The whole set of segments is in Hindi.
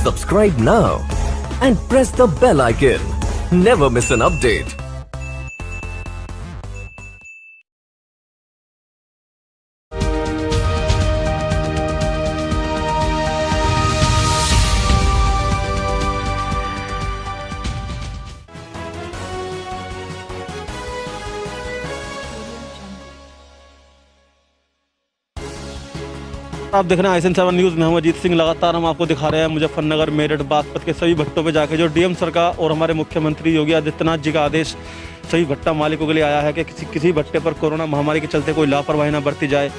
Subscribe now and press the bell icon. Never miss an update. आप देख रहे हैं आईएसएन 7 न्यूज़ में। हम अजीत सिंह। लगातार हम आपको दिखा रहे हैं मुजफ्फरनगर, मेरठ, बागपत के सभी भट्टों पे जाके जो डीएम सरकार और हमारे मुख्यमंत्री योगी आदित्यनाथ जी का आदेश सभी भट्टा मालिकों के लिए आया है कि किसी भट्टे पर कोरोना महामारी के चलते कोई लापरवाही ना बरती जाए।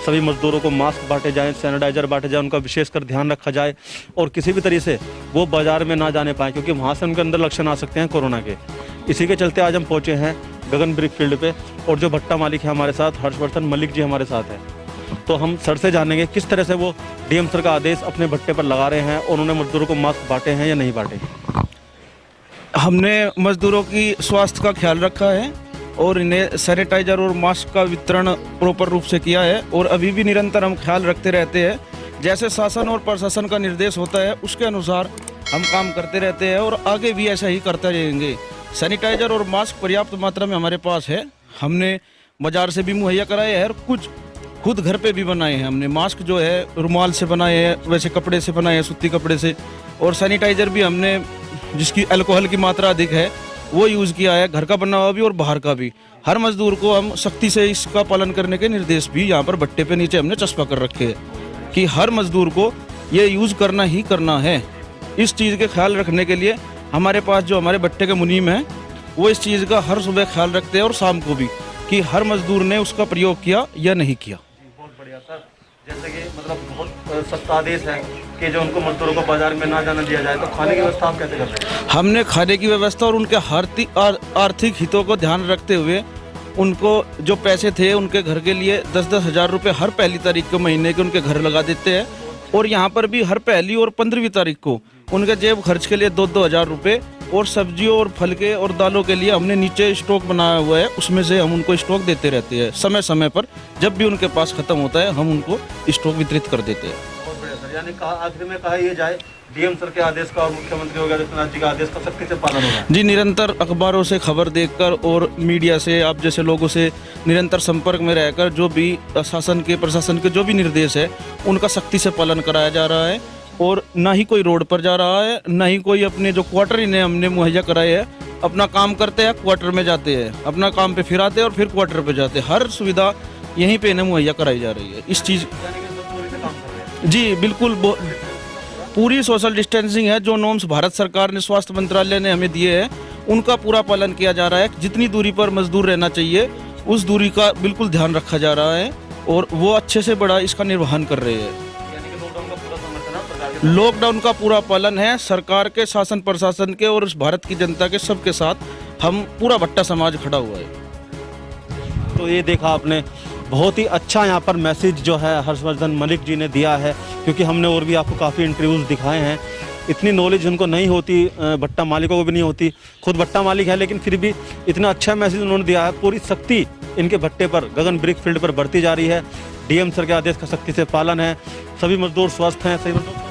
सभी मजदूरों को मास्क बांटे जाएँ, सैनिटाइजर बांटे जाए, उनका विशेषकर ध्यान रखा जाए और किसी भी तरीके से वो बाजार में ना जाने पाएँ, क्योंकि वहाँ से उनके अंदर लक्षण आ सकते हैं कोरोना के। इसी के चलते आज हम पहुँचे हैं गगन ब्रिक फील्ड पे और जो भट्टा मालिक है हमारे साथ, हर्षवर्धन मलिक जी हमारे साथ हैं। तो हम सर से जानेंगे किस तरह से वो डीएम सर का आदेश अपने भट्टे पर लगा रहे हैं और उन्होंने मजदूरों को मास्क बांटे हैं या नहीं बांटे। हमने मजदूरों की स्वास्थ्य का ख्याल रखा है और इन्हें सैनिटाइजर और मास्क का वितरण प्रॉपर रूप से किया है और अभी भी निरंतर हम ख्याल रखते रहते हैं। जैसे शासन और प्रशासन का निर्देश होता है उसके अनुसार हम काम करते रहते हैं और आगे भी ऐसा ही करते रहेंगे। सैनिटाइजर और मास्क पर्याप्त मात्रा में हमारे पास है। हमने बाजार से भी मुहैया कराए हैं और कुछ खुद घर पे भी बनाए हैं। हमने मास्क जो है रुमाल से बनाए हैं, वैसे कपड़े से बनाए हैं, सूती कपड़े से। और सैनिटाइजर भी हमने जिसकी अल्कोहल की मात्रा अधिक है वो यूज़ किया है, घर का बना हुआ भी और बाहर का भी। हर मजदूर को हम सख्ती से इसका पालन करने के निर्देश भी यहाँ पर भट्टे पे नीचे हमने चस्पा कर रखे हैं कि हर मजदूर को ये यूज़ करना ही करना है। इस चीज़ के ख्याल रखने के लिए हमारे पास जो हमारे भट्टे के मुनीम हैं वो इस चीज़ का हर सुबह ख्याल रखते हैं और शाम को भी कि हर मजदूर ने उसका प्रयोग किया या नहीं किया। सर, जैसे कि मतलब बहुत सख्त आदेश है कि जो उनको मजदूरों को बाजार में ना जाने दिया जाए, तो खाने की व्यवस्था आप कैसे कर रहे हैं? हमने खाने की व्यवस्था और उनके आर्थिक हितों को ध्यान रखते हुए उनको जो पैसे थे उनके घर के लिए 10-10 हज़ार रुपये हर पहली तारीख को महीने के उनके घर लगा देते हैं और यहाँ पर भी हर पहली और 15वीं तारीख को उनके जेब खर्च के लिए 2-2 हज़ार रुपये और सब्जियों और फल के और दालों के लिए हमने नीचे स्टॉक बनाया हुआ है, उसमें से हम उनको स्टॉक देते रहते हैं समय समय पर। जब भी उनके पास खत्म होता है हम उनको स्टॉक वितरित कर देते हैं। बहुत बढ़िया सर। यानी आखिर में कहा ये जाए डीएम सर के आदेश का और मुख्यमंत्री योगी आदित्यनाथ जी का आदेश का सख्ती से पालन होगा। जी, निरंतर अखबारों से खबर देखकर और मीडिया से आप जैसे लोगों से निरंतर संपर्क में रहकर जो भी शासन के प्रशासन के जो भी निर्देश है उनका सख्ती से पालन कराया जा रहा है और ना ही कोई रोड पर जा रहा है, ना ही कोई अपने जो क्वार्टर इन्हें हमने मुहैया कराए हैं, अपना काम करते हैं, क्वार्टर में जाते हैं, अपना काम पे फिर आते हैं और फिर क्वार्टर पे जाते हैं। हर सुविधा यहीं पे इन्हें मुहैया कराई जा रही है। इस चीज़ जी बिल्कुल पूरी सोशल डिस्टेंसिंग है। जो नॉर्म्स भारत सरकार ने, स्वास्थ्य मंत्रालय ने हमें दिए हैं उनका पूरा पालन किया जा रहा है। जितनी दूरी पर मजदूर रहना चाहिए उस दूरी का बिल्कुल ध्यान रखा जा रहा है और वो अच्छे से बड़ा इसका निर्वहन कर रहे हैं। लॉकडाउन का पूरा पालन है सरकार के, शासन प्रशासन के और भारत की जनता के सबके साथ हम पूरा भट्टा समाज खड़ा हुआ है। तो ये देखा आपने, बहुत ही अच्छा यहाँ पर मैसेज जो है हर्षवर्धन मलिक जी ने दिया है, क्योंकि हमने और भी आपको काफ़ी इंटरव्यूज़ दिखाए हैं। इतनी नॉलेज उनको नहीं होती, भट्टा मालिकों को भी नहीं होती, खुद भट्टा मालिक है, लेकिन फिर भी इतना अच्छा मैसेज उन्होंने दिया है। पूरी सख्ती इनके भट्टे पर, गगन ब्रिक फील्ड पर बढ़ती जा रही है। डीएम सर के आदेश का सख्ती से पालन है। सभी मजदूर स्वस्थ हैं।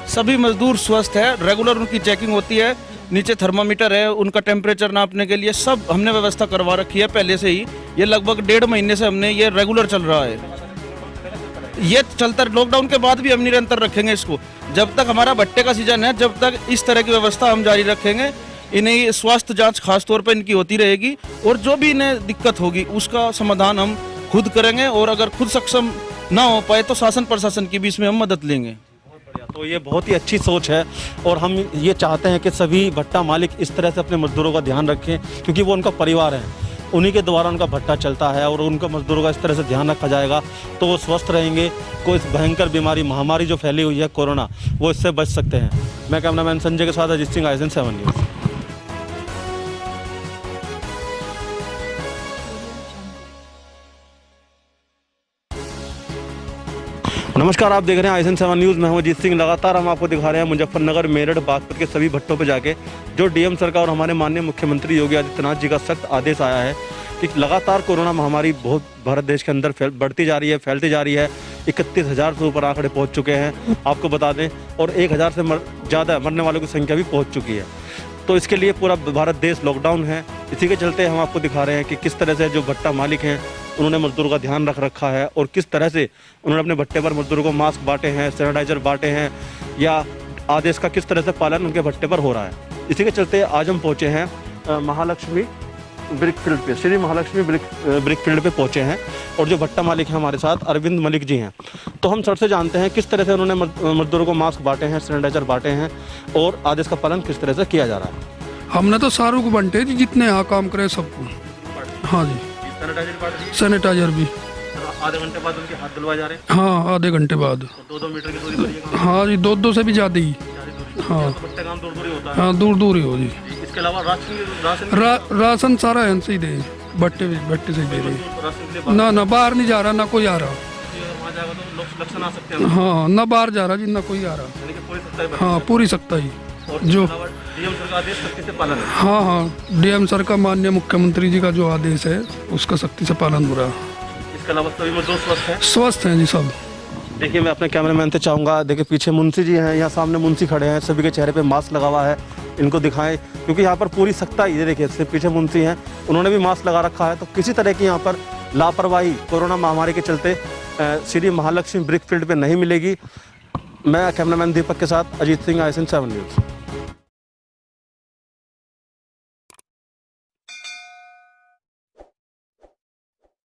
सभी मजदूर स्वस्थ है। रेगुलर उनकी चेकिंग होती है, नीचे थर्मामीटर है उनका टेम्परेचर नापने के लिए, सब हमने व्यवस्था करवा रखी है पहले से ही। ये लगभग 1.5 महीने से हमने ये रेगुलर चल रहा है। ये चलता, लॉकडाउन के बाद भी हम निरंतर रखेंगे इसको। जब तक हमारा भट्टे का सीजन है जब तक इस तरह की व्यवस्था हम जारी रखेंगे। इन्हें स्वास्थ्य जांच खास तौर पर इनकी होती रहेगी और जो भी इन्हें दिक्कत होगी उसका समाधान हम खुद करेंगे और अगर खुद सक्षम ना हो पाए तो शासन प्रशासन की भी इसमें हम मदद लेंगे। तो ये बहुत ही अच्छी सोच है और हम ये चाहते हैं कि सभी भट्टा मालिक इस तरह से अपने मजदूरों का ध्यान रखें, क्योंकि वो उनका परिवार है, उन्हीं के द्वारा उनका भट्टा चलता है और उनका मजदूरों का इस तरह से ध्यान रखा जाएगा तो वो स्वस्थ रहेंगे। कोई भयंकर बीमारी, महामारी जो फैली हुई है कोरोना, वो इससे बच सकते हैं। मैं कैमरामैन संजय के साथ अजीत सिंह, आईएसएन 7 न्यूज़। नमस्कार, आप देख रहे हैं आईएसएन 7 न्यूज़। मैं हूं अजीत सिंह। लगातार हम आपको दिखा रहे हैं मुजफ्फरनगर, मेरठ, बागपत के सभी भट्टों पर जाके जो डीएम सरकार और हमारे माननीय मुख्यमंत्री योगी आदित्यनाथ जी का सख्त आदेश आया है कि लगातार कोरोना महामारी बहुत भारत देश के अंदर बढ़ती जा रही है, फैलती जा रही है। 31,000 से ऊपर आंकड़े पहुंच चुके हैं आपको बता दें, और 1,000 से ज़्यादा मरने वालों की संख्या भी पहुंच चुकी है। तो इसके लिए पूरा भारत देश लॉकडाउन है। इसी के चलते हम आपको दिखा रहे हैं कि किस तरह से जो भट्टा मालिक हैं उन्होंने मजदूरों का ध्यान रख रखा है, और किस तरह से उन्होंने अपने भट्टे पर मजदूरों को मास्क बांटे हैं, सैनिटाइजर बांटे हैं, या आदेश का किस तरह से पालन उनके भट्टे पर हो रहा है। इसी के चलते आज हम पहुँचे हैं महालक्ष्मी ब्रिक फील्ड पे, श्री महालक्ष्मी ब्रिक फील्ड पे पहुँचे हैं, और जो भट्टा मालिक हैं हमारे साथ अरविंद मलिक जी हैं। तो हम सर से जानते हैं किस तरह से उन्होंने मजदूरों को मास्क बांटे हैं, सैनिटाइजर बांटे हैं, और आदेश का पालन किस तरह से किया जा रहा है। हमने तो सारों को बंटे जी, जितने यहाँ काम करे सबको। हाँ जी, सैनिटाइजर भी आधे घंटे बाद उनके हाथ धुलवाए जा रहे हैं। हाँ, आधे घंटे बाद 2-2 मीटर की दूरी पर ये हाँ जी, 2-2 से भी ज़्यादा ही। हाँ भट्टे काम दूर ही होता है। हाँ, दूर दूर ही हो जी। इसके अलावा राशन सारा यहाँ से ही दे, भट्टे से ही दे रहे। ना बाहर नहीं जा रहा, ना कोई आ रहा। लक्षण आ सकते हैं। हाँ, ना बाहर जा रहा जी, ना कोई आ रहा। हाँ, पूरी सख्ताई जो डीएम सर का आदेश सख्ती से पालन है। हाँ, डीएम सर का माननीय मुख्यमंत्री जी का जो आदेश है उसका सख्ती से पालन हो रहा है। इसके अलावा सभी मजदूर स्वस्थ हैं? स्वस्थ हैं जी सब। देखिए, मैं अपने कैमरामैन से चाहूँगा, देखिए पीछे मुंशी जी हैं, यहाँ सामने मुंशी खड़े हैं, सभी के चेहरे पे मास्क लगा हुआ है, इनको दिखाएं क्योंकि यहाँ पर पूरी सख्ताई, ये देखिए सिर्फ पीछे मुंशी हैं, उन्होंने भी मास्क लगा रखा है। तो किसी तरह की यहाँ पर लापरवाही कोरोना महामारी के चलते श्री महालक्ष्मी ब्रिक फील्ड पे नहीं मिलेगी। मैं कैमरामैन दीपक के साथ अजीत सिंह, ISN 7 न्यूज़।